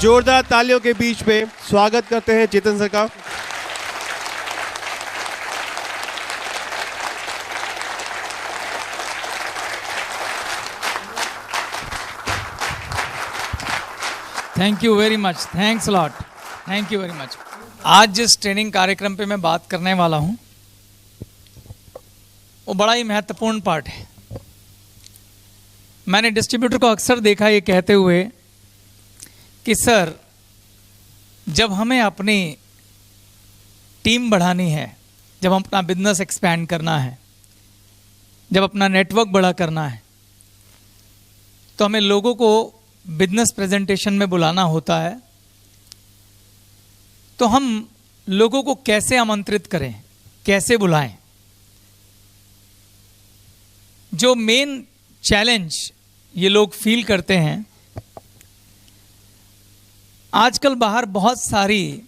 जोरदार तालियों के बीच में स्वागत करते हैं चेतन सर का। Thank you very much, thanks lot, thank you very much. आज जिस ट्रेनिंग कार्यक्रम पे मैं बात करने वाला हूं वो बड़ा ही महत्वपूर्ण पार्ट है। मैंने डिस्ट्रीब्यूटर को अक्सर देखा ये कहते हुए कि सर, जब हमें अपनी टीम बढ़ानी है, जब हम अपना बिजनेस एक्सपैंड करना है, जब अपना नेटवर्क बड़ा करना है, तो हमें लोगों को बिजनेस प्रेजेंटेशन में बुलाना होता है। तो हम लोगों को कैसे आमंत्रित करें, कैसे बुलाएं? जो मेन चैलेंज ये लोग फील करते हैं, आजकल बाहर बहुत सारी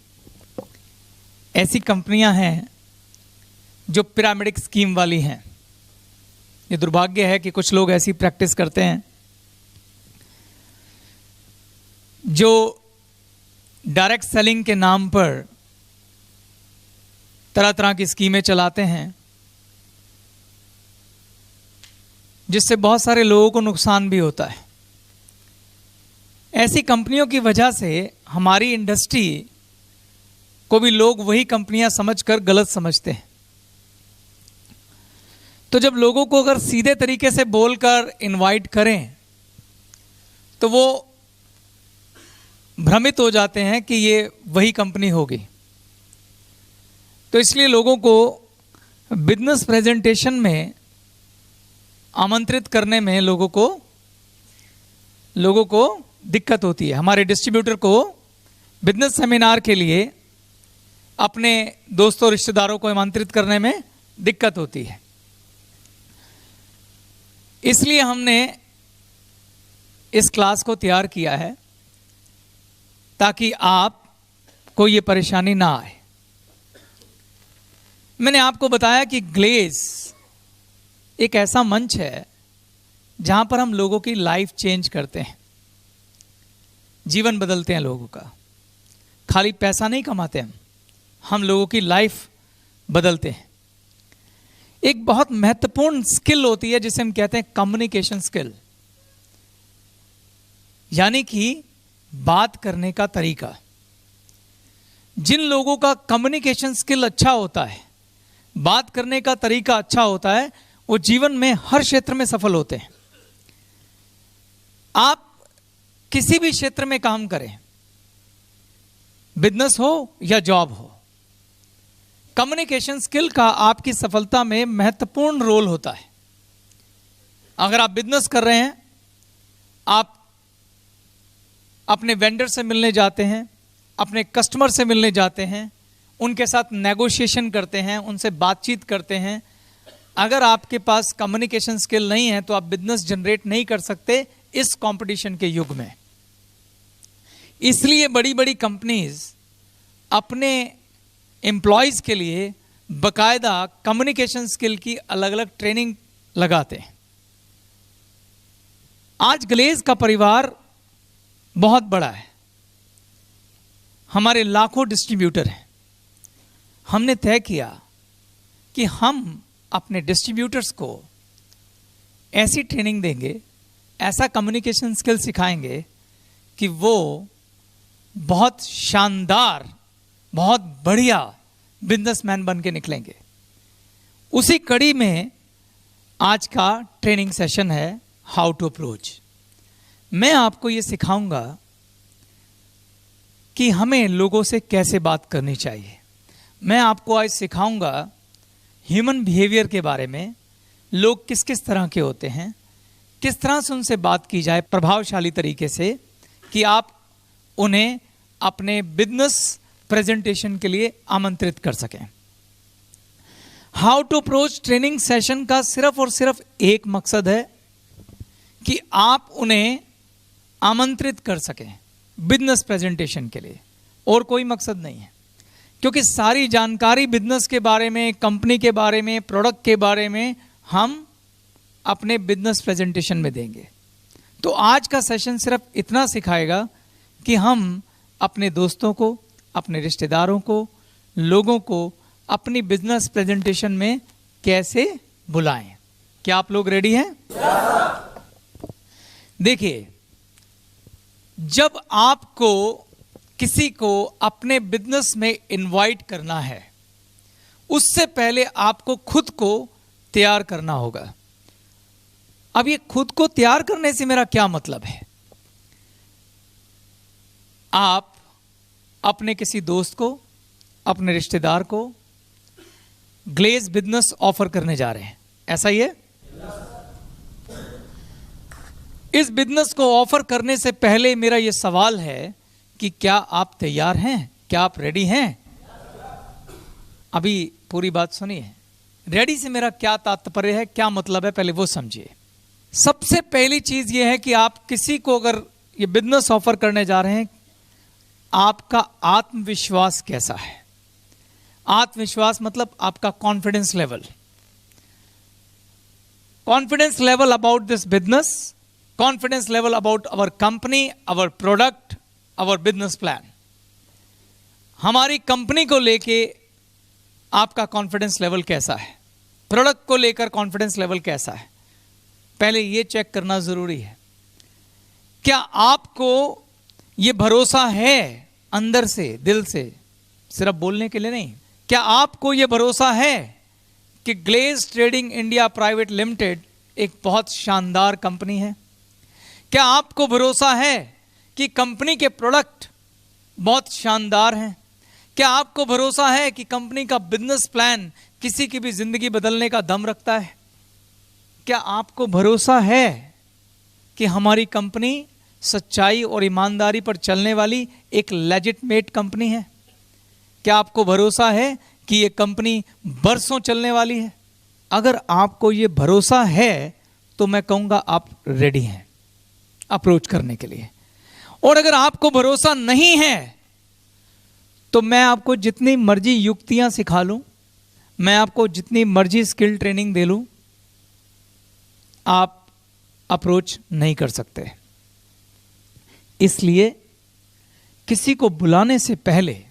ऐसी कंपनियां हैं जो पिरामिडिक स्कीम वाली हैं। ये दुर्भाग्य है कि कुछ लोग ऐसी प्रैक्टिस करते हैं जो डायरेक्ट सेलिंग के नाम पर तरह तरह की स्कीमें चलाते हैं, जिससे बहुत सारे लोगों को नुकसान भी होता है। ऐसी कंपनियों की वजह से हमारी इंडस्ट्री को भी लोग वही कंपनियां समझकर गलत समझते हैं। तो जब लोगों को अगर सीधे तरीके से बोलकर इनवाइट करें तो वो भ्रमित हो जाते हैं कि ये वही कंपनी होगी। तो इसलिए लोगों को बिजनेस प्रेजेंटेशन में आमंत्रित करने में लोगों को दिक्कत होती है। हमारे डिस्ट्रीब्यूटर को बिजनेस सेमिनार के लिए अपने दोस्तों रिश्तेदारों को आमंत्रित करने में दिक्कत होती है। इसलिए हमने इस क्लास को तैयार किया है ताकि आपको ये परेशानी ना आए। मैंने आपको बताया कि ग्लेज एक ऐसा मंच है जहां पर हम लोगों की लाइफ चेंज करते हैं, जीवन बदलते हैं लोगों का। खाली पैसा नहीं कमाते हम लोगों की लाइफ बदलते हैं। एक बहुत महत्वपूर्ण स्किल होती है जिसे हम कहते हैं कम्युनिकेशन स्किल, यानी कि बात करने का तरीका। जिन लोगों का कम्युनिकेशन स्किल अच्छा होता है, बात करने का तरीका अच्छा होता है, वो जीवन में हर क्षेत्र में सफल होते हैं। आप किसी भी क्षेत्र में काम करें, बिजनेस हो या जॉब हो, कम्युनिकेशन स्किल का आपकी सफलता में महत्वपूर्ण रोल होता है। अगर आप बिजनेस कर रहे हैं, आप अपने वेंडर से मिलने जाते हैं, अपने कस्टमर से मिलने जाते हैं, उनके साथ नेगोशिएशन करते हैं, उनसे बातचीत करते हैं। अगर आपके पास कम्युनिकेशन स्किल नहीं है तो आप बिजनेस जनरेट नहीं कर सकते इस कंपटीशन के युग में। इसलिए बड़ी बड़ी कंपनीज अपने एम्प्लॉयज के लिए बकायदा कम्युनिकेशन स्किल की अलग अलग ट्रेनिंग लगाते हैं। आज ग्लेज का परिवार बहुत बड़ा है, हमारे लाखों डिस्ट्रीब्यूटर हैं। हमने तय किया कि हम अपने डिस्ट्रीब्यूटर्स को ऐसी ट्रेनिंग देंगे, ऐसा कम्युनिकेशन स्किल सिखाएंगे कि वो बहुत शानदार, बहुत बढ़िया बिजनेसमैन बन के निकलेंगे। उसी कड़ी में आज का ट्रेनिंग सेशन है हाउ टू अप्रोच। मैं आपको ये सिखाऊंगा कि हमें लोगों से कैसे बात करनी चाहिए। मैं आपको आज सिखाऊंगा ह्यूमन बिहेवियर के बारे में, लोग किस किस तरह के होते हैं, किस तरह से उनसे बात की जाए प्रभावशाली तरीके से कि आप उन्हें अपने बिजनेस प्रेजेंटेशन के लिए आमंत्रित कर सकें। How to approach training session का सिर्फ और सिर्फ एक मकसद है कि आप उन्हें आमंत्रित कर सकें बिजनेस प्रेजेंटेशन के लिए, और कोई मकसद नहीं है। क्योंकि सारी जानकारी बिजनेस के बारे में, कंपनी के बारे में, प्रोडक्ट के बारे में हम अपने बिजनेस प्रेजेंटेशन में देंगे। तो आज का सेशन सिर्फ इतना सिखाएगा कि हम अपने दोस्तों को, अपने रिश्तेदारों को, लोगों को अपनी बिजनेस प्रेजेंटेशन में कैसे बुलाएं। क्या आप लोग रेडी हैं? देखिए, जब आपको किसी को अपने बिजनेस में इनवाइट करना है, उससे पहले आपको खुद को तैयार करना होगा। अब ये खुद को तैयार करने से मेरा क्या मतलब है? आप अपने किसी दोस्त को, अपने रिश्तेदार को ग्लेज बिजनेस ऑफर करने जा रहे हैं, ऐसा ही है? इस बिजनेस को ऑफर करने से पहले मेरा यह सवाल है कि क्या आप तैयार हैं? क्या आप रेडी हैं? अभी पूरी बात सुनिए। रेडी से मेरा क्या तात्पर्य है, क्या मतलब है, पहले वो समझिए। सबसे पहली चीज यह है कि आप किसी को अगर ये बिजनेस ऑफर करने जा रहे हैं, आपका आत्मविश्वास कैसा है? आत्मविश्वास मतलब आपका confidence level. Confidence level about this business, confidence level about our company, our product, our business plan. हमारी कंपनी को लेके आपका कॉन्फिडेंस लेवल कैसा है? प्रोडक्ट को लेकर कॉन्फिडेंस लेवल कैसा है? पहले ये चेक करना जरूरी है। क्या आपको ये भरोसा है अंदर से, दिल से, सिर्फ बोलने के लिए नहीं? क्या आपको ये भरोसा है कि Glaze Trading India Private Limited एक बहुत शानदार कंपनी है? क्या आपको भरोसा है कि कंपनी के प्रोडक्ट बहुत शानदार हैं? क्या आपको भरोसा है कि कंपनी का बिजनेस प्लान किसी की भी जिंदगी बदलने का दम रखता है? क्या आपको भरोसा है कि हमारी कंपनी सच्चाई और ईमानदारी पर चलने वाली एक लेजिटमेट कंपनी है? क्या आपको भरोसा है कि ये कंपनी बरसों चलने वाली है? अगर आपको ये भरोसा है तो मैं कहूंगा आप रेडी हैं अप्रोच करने के लिए। और अगर आपको भरोसा नहीं है तो मैं आपको जितनी मर्जी युक्तियां सिखा लूं, मैं आपको जितनी मर्जी स्किल ट्रेनिंग दे लूं, आप अप्रोच नहीं कर सकते। इसलिए किसी को बुलाने से पहले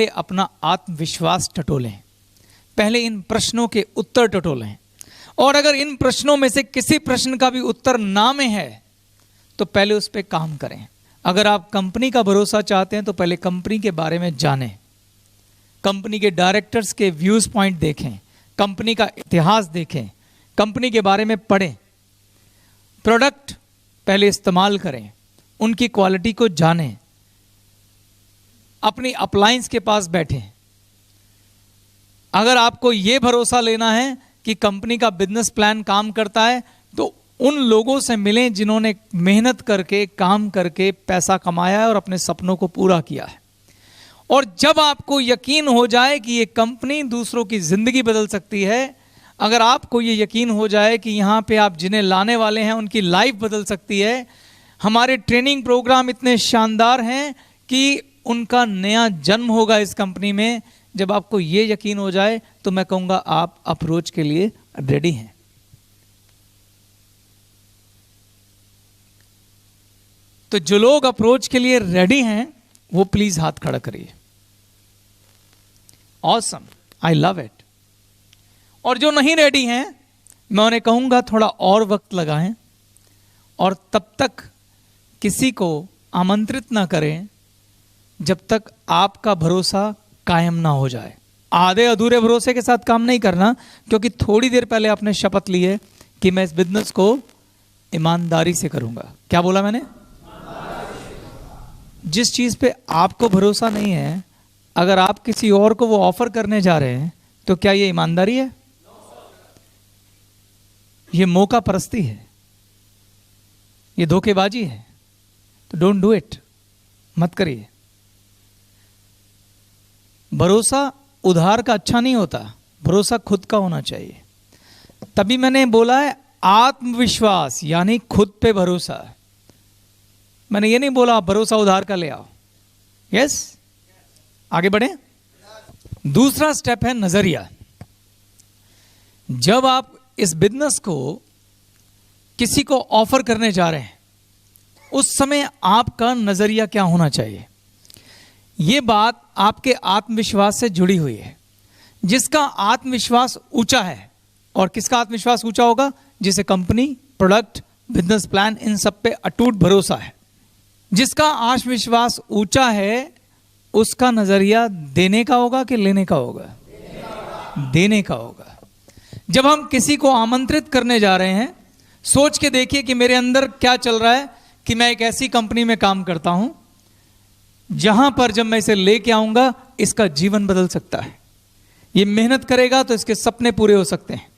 अपना आत्मविश्वास टटोलें, पहले इन प्रश्नों के उत्तर टटोलें। और अगर इन प्रश्नों में से किसी प्रश्न का भी उत्तर ना में है तो पहले उस पर काम करें। अगर आप कंपनी का भरोसा चाहते हैं तो पहले कंपनी के बारे में जानें, कंपनी के डायरेक्टर्स के व्यूज पॉइंट देखें, कंपनी का इतिहास देखें, कंपनी के बारे में पढ़ें, प्रोडक्ट पहले इस्तेमाल करें, उनकी क्वालिटी को जानें, अपनी अप्लायंस के पास बैठें। अगर आपको यह भरोसा लेना है कि कंपनी का बिजनेस प्लान काम करता है तो उन लोगों से मिलें जिन्होंने मेहनत करके, काम करके पैसा कमाया है और अपने सपनों को पूरा किया है। और जब आपको यकीन हो जाए कि ये कंपनी दूसरों की जिंदगी बदल सकती है, अगर आपको ये यकीन हो जाए कि यहाँ पे आप जिन्हें लाने वाले हैं उनकी लाइफ बदल सकती है, हमारे ट्रेनिंग प्रोग्राम इतने शानदार हैं कि उनका नया जन्म होगा इस कंपनी में, जब आपको ये यकीन हो जाए तो मैं कहूँगा आप अप्रोच के लिए रेडी हैं। तो जो लोग अप्रोच के लिए रेडी हैं वो प्लीज हाथ खड़ा करिए। Awesome, I love it. और जो नहीं रेडी हैं मैं उन्हें कहूंगा थोड़ा और वक्त लगाएं और तब तक किसी को आमंत्रित ना करें जब तक आपका भरोसा कायम ना हो जाए। आधे अधूरे भरोसे के साथ काम नहीं करना, क्योंकि थोड़ी देर पहले आपने शपथ ली है कि मैं इस बिजनेस को ईमानदारी से करूंगा। क्या बोला मैंने? जिस चीज पे आपको भरोसा नहीं है, अगर आप किसी और को वो ऑफर करने जा रहे हैं तो क्या ये ईमानदारी है? ये मौका परस्ती है, ये धोखेबाजी है। तो डोंट डू इट, मत करिए। भरोसा उधार का अच्छा नहीं होता, भरोसा खुद का होना चाहिए। तभी मैंने बोला है आत्मविश्वास यानी खुद पे भरोसा। मैंने ये नहीं बोला आप भरोसा उधार का ले आओ। यस, आगे बढ़े। दूसरा स्टेप है नजरिया। जब आप इस बिजनेस को किसी को ऑफर करने जा रहे हैं उस समय आपका नजरिया क्या होना चाहिए? ये बात आपके आत्मविश्वास से जुड़ी हुई है। जिसका आत्मविश्वास ऊंचा है, और किसका आत्मविश्वास ऊंचा होगा? जिसे कंपनी, प्रोडक्ट, बिजनेस प्लान, इन सब पे अटूट भरोसा है। जिसका आत्मविश्वास ऊंचा है उसका नजरिया देने का होगा कि लेने का होगा? देने का होगा। जब हम किसी को आमंत्रित करने जा रहे हैं, सोच के देखिए कि मेरे अंदर क्या चल रहा है, कि मैं एक ऐसी कंपनी में काम करता हूं जहां पर जब मैं इसे लेके आऊंगा इसका जीवन बदल सकता है। ये मेहनत करेगा तो इसके सपने पूरे हो सकते हैं।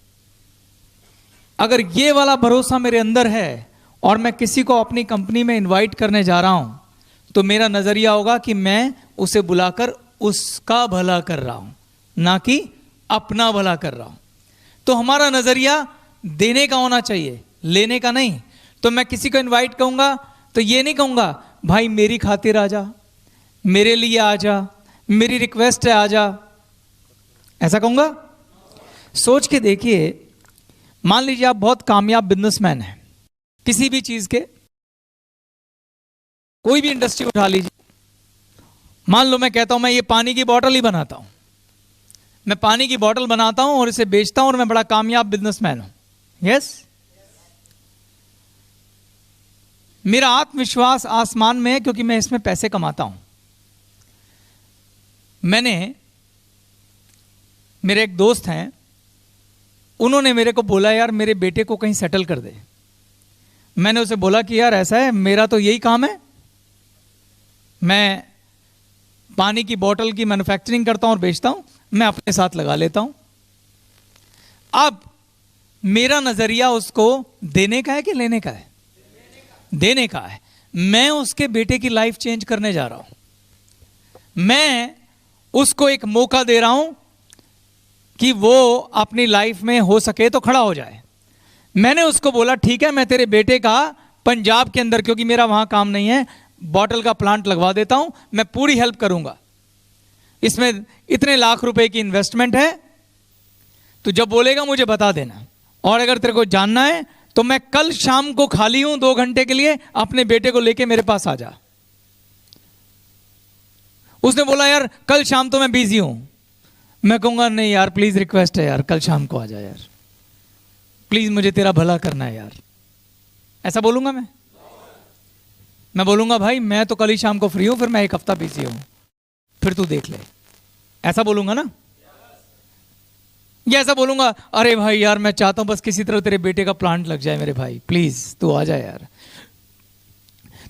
अगर ये वाला भरोसा मेरे अंदर है और मैं किसी को अपनी कंपनी में इनवाइट करने जा रहा हूं, तो मेरा नजरिया होगा कि मैं उसे बुलाकर उसका भला कर रहा हूं, ना कि अपना भला कर रहा हूं। तो हमारा नजरिया देने का होना चाहिए, लेने का नहीं। तो मैं किसी को इनवाइट करूंगा तो ये नहीं कहूंगा भाई मेरी खातिर आ जा, मेरे लिए आ जा, मेरी रिक्वेस्ट है आ जा, ऐसा कहूंगा? सोच के देखिए, मान लीजिए आप बहुत कामयाब बिजनेसमैन हैं किसी भी चीज के, कोई भी इंडस्ट्री उठा लीजिए। मान लो मैं कहता हूं मैं ये पानी की बोतल ही बनाता हूं, मैं पानी की बोतल बनाता हूं और इसे बेचता हूं और मैं बड़ा कामयाब बिजनेसमैन हूं। यस, मेरा आत्मविश्वास आसमान में है क्योंकि मैं इसमें पैसे कमाता हूं। मेरे एक दोस्त हैं, उन्होंने मेरे को बोला यार मेरे बेटे को कहीं सेटल कर दे। मैंने उसे बोला कि यार ऐसा है, मेरा तो यही काम है, मैं पानी की बोतल की मैन्युफैक्चरिंग करता हूं और बेचता हूं, मैं अपने साथ लगा लेता हूं। अब मेरा नजरिया उसको देने का है कि लेने का है? देने का है। मैं उसके बेटे की लाइफ चेंज करने जा रहा हूं। मैं उसको एक मौका दे रहा हूं कि वो अपनी लाइफ में हो सके तो खड़ा हो जाए। मैंने उसको बोला ठीक है, मैं तेरे बेटे का पंजाब के अंदर, क्योंकि मेरा वहां काम नहीं है, बॉटल का प्लांट लगवा देता हूं, मैं पूरी हेल्प करूंगा, इसमें इतने लाख रुपए की इन्वेस्टमेंट है, तो जब बोलेगा मुझे बता देना। और अगर तेरे को जानना है तो मैं कल शाम को खाली हूं 2 घंटे के लिए, अपने बेटे को लेके मेरे पास आ जा। उसने बोला यार कल शाम तो मैं बिजी हूं। मैं कहूंगा नहीं यार प्लीज, रिक्वेस्ट है यार, कल शाम को आ जा यार, प्लीज मुझे तेरा भला करना है यार। ऐसा बोलूंगा मैं बोलूंगा भाई मैं तो कल ही शाम को फ्री हूं, फिर मैं 1 हफ्ता बिजी हूं, फिर तू देख ले। ऐसा बोलूंगा ना? या ऐसा बोलूंगा अरे भाई यार मैं चाहता हूं बस किसी तरह तेरे बेटे का प्लांट लग जाए मेरे भाई, प्लीज तू आ जा यार,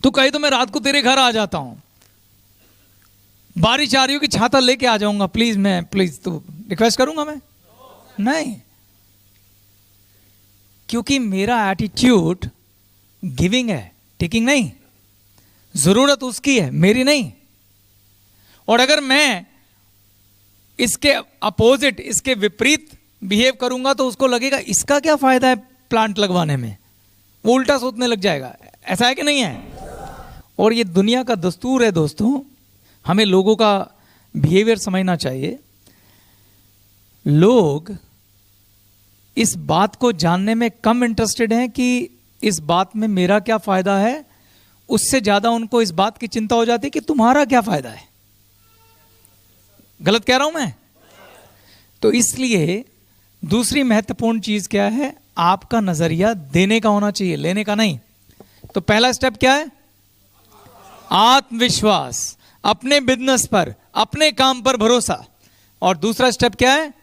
तू कहे तो मैं रात को तेरे घर आ जाता हूं, बारिश आ रही हो कि छाता लेके आ जाऊंगा, प्लीज तू, रिक्वेस्ट करूंगा मैं? नहीं, क्योंकि मेरा एटीट्यूड गिविंग है, टेकिंग नहीं। जरूरत उसकी है, मेरी नहीं। और अगर मैं इसके अपोजिट, इसके विपरीत बिहेव करूंगा तो उसको लगेगा इसका क्या फायदा है प्लांट लगवाने में, वो उल्टा सोचने लग जाएगा। ऐसा है कि नहीं है? और ये दुनिया का दस्तूर है दोस्तों, हमें लोगों का बिहेवियर समझना चाहिए। लोग इस बात को जानने में कम इंटरेस्टेड हैं कि इस बात में मेरा क्या फायदा है, उससे ज्यादा उनको इस बात की चिंता हो जाती है कि तुम्हारा क्या फायदा है। गलत कह रहा हूं मैं? तो इसलिए दूसरी महत्वपूर्ण चीज क्या है? आपका नजरिया देने का होना चाहिए, लेने का नहीं। तो पहला स्टेप क्या है? आत्मविश्वास, अपने बिजनेस पर, अपने काम पर भरोसा। और दूसरा स्टेप क्या है?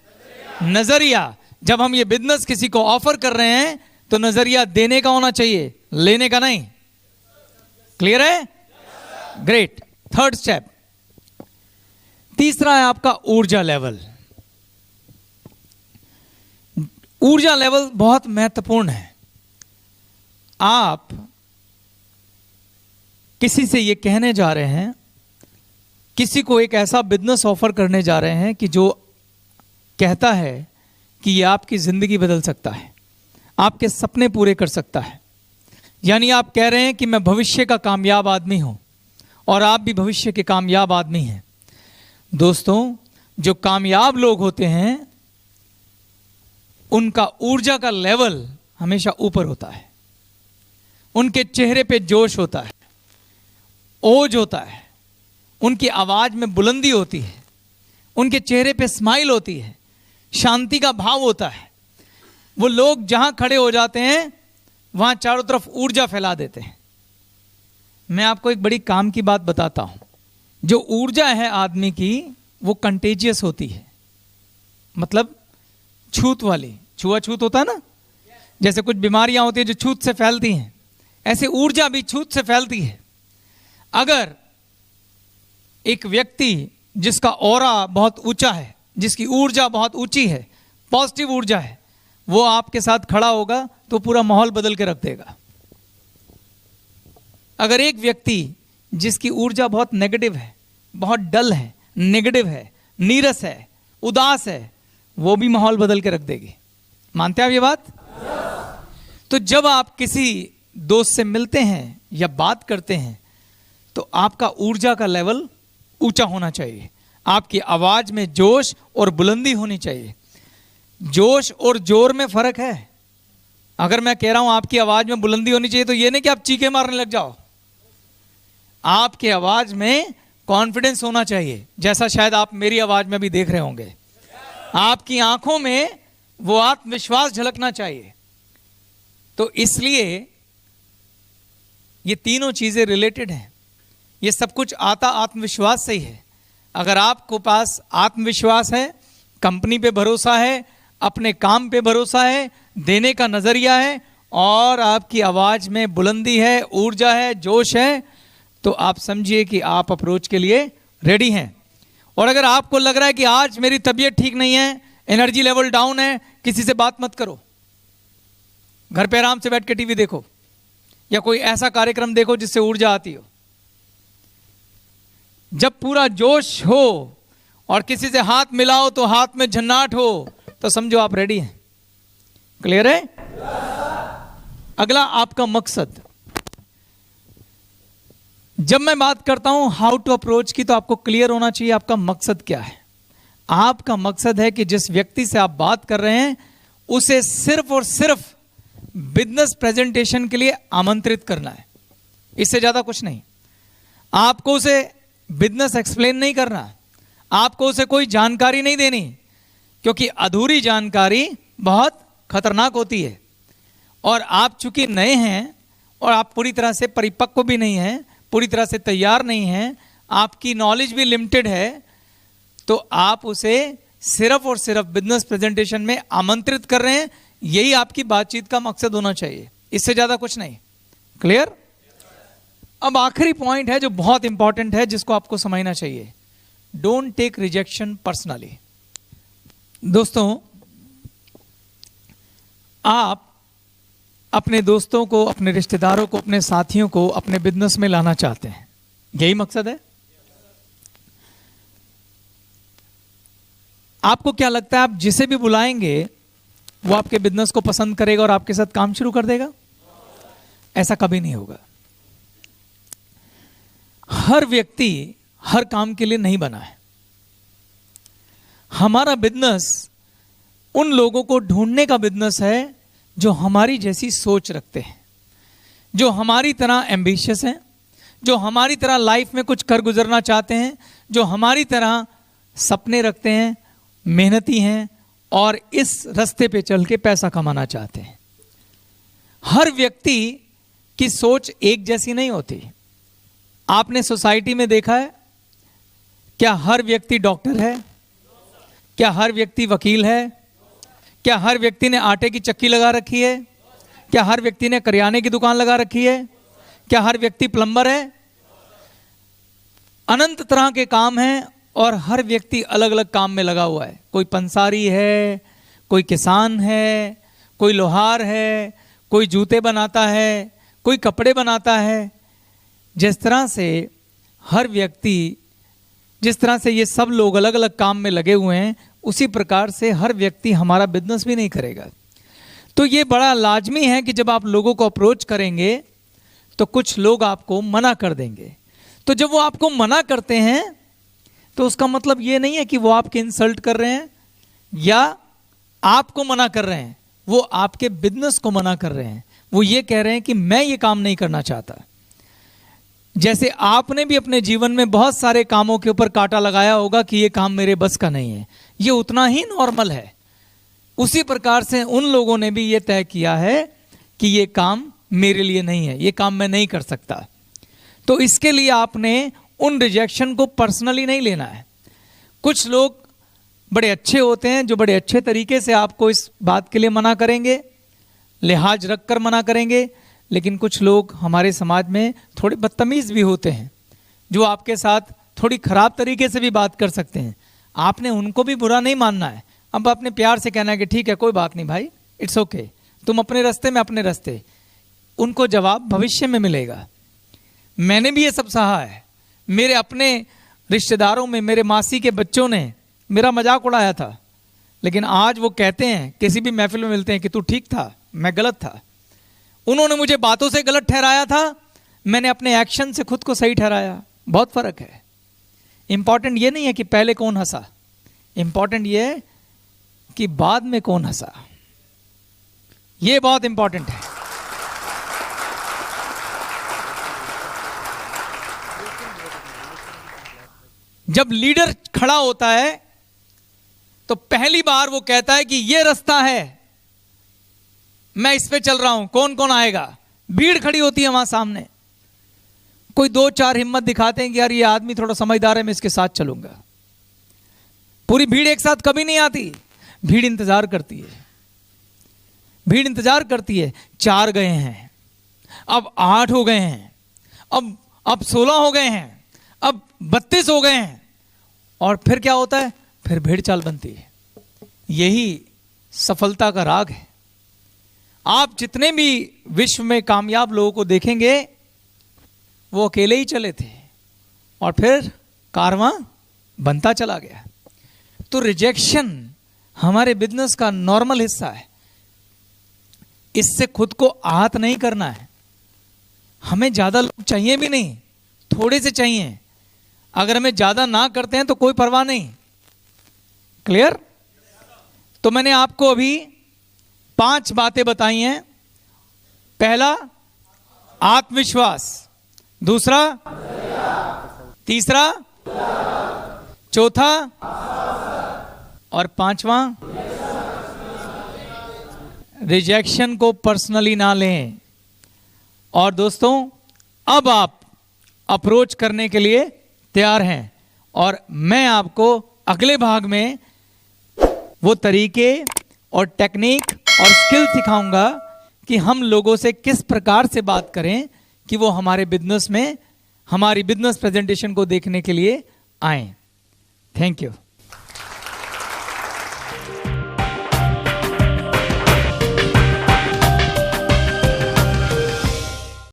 नजरिया। जब हम ये बिजनेस किसी को ऑफर कर रहे हैं तो नजरिया देने का होना चाहिए, लेने का नहीं। क्लियर है? ग्रेट। थर्ड स्टेप, तीसरा है आपका ऊर्जा लेवल। ऊर्जा लेवल बहुत महत्वपूर्ण है। आप किसी से ये कहने जा रहे हैं, किसी को एक ऐसा बिजनेस ऑफर करने जा रहे हैं कि जो कहता है कि ये आपकी जिंदगी बदल सकता है, आपके सपने पूरे कर सकता है। यानी आप कह रहे हैं कि मैं भविष्य का कामयाब आदमी हूं और आप भी भविष्य के कामयाब आदमी हैं। दोस्तों, जो कामयाब लोग होते हैं उनका ऊर्जा का लेवल हमेशा ऊपर होता है। उनके चेहरे पे जोश होता है, ओज होता है, उनकी आवाज में बुलंदी होती है, उनके चेहरे पे स्माइल होती है, शांति का भाव होता है। वो लोग जहां खड़े हो जाते हैं वहां चारों तरफ ऊर्जा फैला देते हैं। मैं आपको एक बड़ी काम की बात बताता हूं। जो ऊर्जा है आदमी की वो कंटेजियस होती है, मतलब छूत वाली। छुआछूत होता है ना, जैसे कुछ बीमारियां होती है जो छूत से फैलती हैं, ऐसे ऊर्जा भी छूत से फैलती है। अगर एक व्यक्ति जिसका ऑरा बहुत ऊंचा है, जिसकी ऊर्जा बहुत ऊंची है, पॉजिटिव ऊर्जा है, वो आपके साथ खड़ा होगा तो पूरा माहौल बदल के रख देगा। अगर एक व्यक्ति जिसकी ऊर्जा बहुत नेगेटिव है, बहुत डल है, नेगेटिव है, नीरस है, उदास है, वो भी माहौल बदल के रख देगी। मानते हैं आप ये बात? तो जब आप किसी दोस्त से मिलते हैं या बात करते हैं तो आपका ऊर्जा का लेवल ऊंचा होना चाहिए, आपकी आवाज में जोश और बुलंदी होनी चाहिए। जोश और जोर में फर्क है। अगर मैं कह रहा हूं आपकी आवाज में बुलंदी होनी चाहिए तो ये नहीं कि आप चीखे मारने लग जाओ। आपकी आवाज में कॉन्फिडेंस होना चाहिए, जैसा शायद आप मेरी आवाज में भी देख रहे होंगे। आपकी आंखों में वो आत्मविश्वास झलकना चाहिए। तो इसलिए ये तीनों चीजें रिलेटेड हैं। ये सब कुछ आता आत्मविश्वास से ही है। अगर आपको पास आत्मविश्वास है, कंपनी पे भरोसा है, अपने काम पे भरोसा है, देने का नजरिया है और आपकी आवाज में बुलंदी है, ऊर्जा है, जोश है, तो आप समझिए कि आप अप्रोच के लिए रेडी हैं। और अगर आपको लग रहा है कि आज मेरी तबीयत ठीक नहीं है, एनर्जी लेवल डाउन है, किसी से बात मत करो। घर पे आराम से बैठ के टीवी देखो या कोई ऐसा कार्यक्रम देखो जिससे ऊर्जा आती हो। जब पूरा जोश हो और किसी से हाथ मिलाओ तो हाथ में झन्नाट हो, तो समझो आप रेडी हैं। क्लियर है? अगला आपका मकसद। जब मैं बात करता हूं हाउ टू अप्रोच की, तो आपको क्लियर होना चाहिए आपका मकसद क्या है। आपका मकसद है कि जिस व्यक्ति से आप बात कर रहे हैं उसे सिर्फ और सिर्फ बिजनेस प्रेजेंटेशन के लिए आमंत्रित करना है, इससे ज्यादा कुछ नहीं। आपको उसे बिजनेस एक्सप्लेन नहीं करना, आपको उसे कोई जानकारी नहीं देनी, क्योंकि अधूरी जानकारी बहुत खतरनाक होती है। और आप चूंकि नए हैं और आप पूरी तरह से परिपक्व भी नहीं हैं, पूरी तरह से तैयार नहीं हैं, आपकी नॉलेज भी लिमिटेड है, तो आप उसे सिर्फ और सिर्फ बिजनेस प्रेजेंटेशन में आमंत्रित कर रहे हैं। यही आपकी बातचीत का मकसद होना चाहिए, इससे ज्यादा कुछ नहीं। क्लियर? अब आखिरी पॉइंट है जो बहुत इंपॉर्टेंट है, जिसको आपको समझना चाहिए। Don't take rejection personally. दोस्तों, आप अपने दोस्तों को, अपने रिश्तेदारों को, अपने साथियों को अपने बिजनेस में लाना चाहते हैं, यही मकसद है। आपको क्या लगता है आप जिसे भी बुलाएंगे वो आपके बिजनेस को पसंद करेगा और आपके साथ काम शुरू कर देगा? ऐसा कभी नहीं होगा। हर व्यक्ति हर काम के लिए नहीं बना है। हमारा बिजनेस उन लोगों को ढूंढने का बिजनेस है जो हमारी जैसी सोच रखते हैं, जो हमारी तरह एम्बिशियस हैं, जो हमारी तरह लाइफ में कुछ कर गुजरना चाहते हैं, जो हमारी तरह सपने रखते हैं, मेहनती हैं और इस रास्ते पे चल के पैसा कमाना चाहते हैं। हर व्यक्ति की सोच एक जैसी नहीं होती। आपने सोसाइटी में देखा है, क्या हर व्यक्ति डॉक्टर है? क्या हर व्यक्ति वकील है? क्या हर व्यक्ति ने आटे की चक्की लगा रखी है? क्या हर व्यक्ति ने करियाने की दुकान लगा रखी है? क्या हर व्यक्ति प्लम्बर है? अनंत तरह के काम हैं और हर व्यक्ति अलग अलग काम में लगा हुआ है। कोई पंसारी है, कोई किसान है, कोई लोहार है, कोई जूते बनाता है, कोई कपड़े बनाता है। जिस तरह से हर व्यक्ति, जिस तरह से ये सब लोग अलग अलग काम में लगे हुए हैं, उसी प्रकार से हर व्यक्ति हमारा बिजनेस भी नहीं करेगा। तो ये बड़ा लाजमी है कि जब आप लोगों को अप्रोच करेंगे तो कुछ लोग आपको मना कर देंगे। तो जब वो आपको मना करते हैं तो उसका मतलब ये नहीं है कि वो आपके इंसल्ट कर रहे हैं या आपको मना कर रहे हैं। वो आपके बिजनेस को मना कर रहे हैं। वो ये कह रहे हैं कि मैं ये काम नहीं करना चाहता। जैसे आपने भी अपने जीवन में बहुत सारे कामों के ऊपर कांटा लगाया होगा कि ये काम मेरे बस का नहीं है, ये उतना ही नॉर्मल है। उसी प्रकार से उन लोगों ने भी ये तय किया है कि ये काम मेरे लिए नहीं है, ये काम मैं नहीं कर सकता। तो इसके लिए आपने उन रिजेक्शन को पर्सनली नहीं लेना है। कुछ लोग बड़े अच्छे होते हैं जो बड़े अच्छे तरीके से आपको इस बात के लिए मना करेंगे, लिहाज रखकर मना करेंगे। लेकिन कुछ लोग हमारे समाज में थोड़े बदतमीज भी होते हैं जो आपके साथ थोड़ी खराब तरीके से भी बात कर सकते हैं। आपने उनको भी बुरा नहीं मानना है। अब आपने प्यार से कहना है कि ठीक है, कोई बात नहीं भाई, इट्स ओके, तुम अपने रास्ते में अपने रास्ते। उनको जवाब भविष्य में मिलेगा। मैंने भी ये सब सहा है। मेरे अपने रिश्तेदारों में मेरे मासी के बच्चों ने मेरा मजाक उड़ाया था, लेकिन आज वो कहते हैं, किसी भी महफिल में मिलते हैं, कि तू ठीक था, मैं गलत था। उन्होंने मुझे बातों से गलत ठहराया था, मैंने अपने एक्शन से खुद को सही ठहराया। बहुत फर्क है। इंपॉर्टेंट ये नहीं है कि पहले कौन हंसा, इंपॉर्टेंट ये है कि बाद में कौन हंसा। ये बहुत इंपॉर्टेंट है। जब लीडर खड़ा होता है तो पहली बार वो कहता है कि ये रास्ता है, मैं इस पे चल रहा हूं, कौन कौन आएगा। भीड़ खड़ी होती है वहां सामने, कोई दो चार हिम्मत दिखाते हैं कि यार ये आदमी थोड़ा समझदार है, मैं इसके साथ चलूंगा। पूरी भीड़ एक साथ कभी नहीं आती। भीड़ इंतजार करती है, भीड़ इंतजार करती है। 4 गए हैं, अब 8 हो गए हैं, अब 16 हो गए हैं, अब 32 हो गए हैं। और फिर क्या होता है? फिर भेड़ चाल बनती है। यही सफलता का राग है। आप जितने भी विश्व में कामयाब लोगों को देखेंगे, वो अकेले ही चले थे और फिर कारवां बनता चला गया। तो रिजेक्शन हमारे बिजनेस का नॉर्मल हिस्सा है। इससे खुद को आहत नहीं करना है। हमें ज्यादा लोग चाहिए भी नहीं, थोड़े से चाहिए। अगर हमें ज्यादा ना करते हैं तो कोई परवाह नहीं। क्लियर? तो मैंने आपको अभी 5 बातें बताई हैं। पहला, आत्मविश्वास। दूसरा, तीसरा, चौथा और 5वां, रिजेक्शन को पर्सनली ना लें। और दोस्तों, अब आप अप्रोच करने के लिए तैयार हैं और मैं आपको अगले भाग में वो तरीके और टेक्निक और स्किल सिखाऊंगा कि हम लोगों से किस प्रकार से बात करें कि वो हमारे बिजनेस में हमारी बिजनेस प्रेजेंटेशन को देखने के लिए आए। Thank you.